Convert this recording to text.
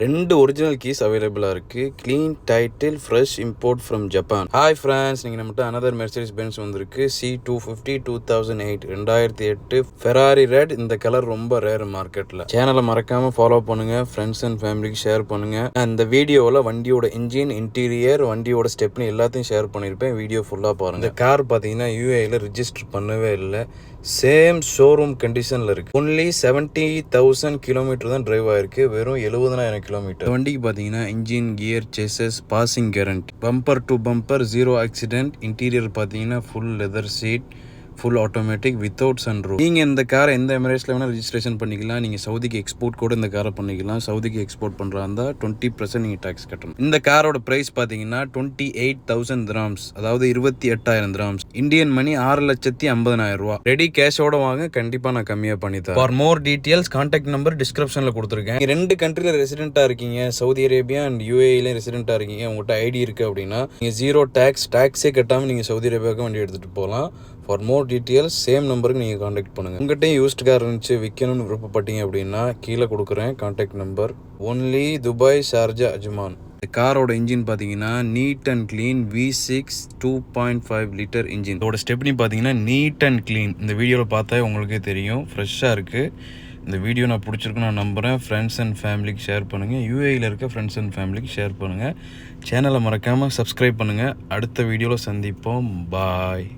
ரெண்டு original keys அவைலபிளாக இருக்குது. Clean title, fresh import from Japan. Hi friends, நீங்கள் நம்மகிட்ட அனதர் மெர்சிடிஸ் பென்ஸ் வந்திருக்கு. C250 2008 2008 Ferrari red. இந்த கலர் ரொம்ப ரேர் மார்க்கெட்டில். சேனலை மறக்காமல் ஃபாலோ பண்ணுங்கள், ஃப்ரெண்ட்ஸ் அண்ட் ஃபேமிலிக்கு ஷேர் பண்ணுங்கள். இந்த வீடியோவில் வண்டியோட இன்ஜின், இன்டீரியர், வண்டியோட ஸ்டெப்னு எல்லாத்தையும் ஷேர் பண்ணியிருப்பேன். வீடியோ ஃபுல்லாக பாருங்கள். இந்த கார் பார்த்தீங்கன்னா UAEல ரிஜிஸ்டர் பண்ணவே இல்லை. சேம் ஷோரூம் கண்டிஷனில் இருக்குது. ஒன்லி 70,000 கிலோமீட்டர் தான் டிரைவ் ஆயிருக்கு. வெறும் 70,000 கிலோமீட்டர். வண்டிக்கு பார்த்தீங்கன்னா engine, gear, chassis, passing guarantee, bumper to bumper 0 accident. Interior பார்த்தீங்கன்னா full leather seat, full automatic without sunroof. நீங்கள் இந்த காரை எந்த எமிரேட்ஸில் வேணால் ரிஜிஸ்ட்ரேஷன் பண்ணிக்கலாம். நீங்கள் சவுதிக்கு எக்ஸ்போர்ட் கூட இந்த காரை பண்ணிக்கலாம். சவுதிக்கு எக்ஸ்போர்ட் பண்ணுறா இருந்தால் 20% நீங்கள் டேக்ஸ் கட்டணும். இந்த காரோட ப்ரைஸ் பார்த்தீங்கன்னா 28,000 dirhams, அதாவது 28,000 dirhams. இந்தியன் மணி 6,50,000 ரூபா. ரெடி கேஷோட வாங்க, கண்டிப்பாக நான் கம்மியாக பண்ணி தரேன். For more details contact number டிஸ்கிரிப்ஷனில் கொடுத்துருக்கேன். நீங்கள் 2 கண்ட்ரியில் ரெசிடென்ட்டாக இருக்கீங்க, சவுதி அரேபியா அண்ட் UAEலையும் ரெசிடென்ட்டாக இருக்கீங்க, உங்கள்கிட்ட ஐடி இருக்குது அப்படின்னா நீங்கள் 0 டேக்ஸே கட்டாமல் நீங்கள் சவுதி அரேபியாவுக்கு வண்டி எடுத்துகிட்டு போகலாம். ஃபார் மோர் டீட்டெயில்ஸ் சேம் நம்பருக்கு நீங்கள் காண்டாக்ட் பண்ணுங்கள். உங்கள்கிட்டையும் யூஸ்ட் கார் இருந்துச்சு, விற்கணும்னு விருப்பப்பட்டீங்க அப்படின்னா கீழே கொடுக்குறேன் contact number. Only Dubai, Sharjah, Ajman. இந்த காரோட இன்ஜின் பார்த்தீங்கன்னா neat and clean V6 2.5 litre engine. இதோட ஸ்டெப்னி பார்த்தீங்கன்னா நீட் அண்ட் க்ளீன். இந்த வீடியோவில் பார்த்தா உங்களுக்கே தெரியும், ஃப்ரெஷ்ஷாக இருக்குது. இந்த வீடியோ நான் பிடிச்சிருக்குன்னு நான் நம்புகிறேன். ஃப்ரெண்ட்ஸ் அண்ட் ஃபேமிலிக்கு ஷேர் பண்ணுங்கள். UAEல இருக்க ஃப்ரெண்ட்ஸ் அண்ட் ஃபேமிலிக்கு ஷேர் பண்ணுங்கள். சேனலை மறக்காமல் சப்ஸ்கிரைப் பண்ணுங்கள். அடுத்த வீடியோவில் சந்திப்போம். பாய்.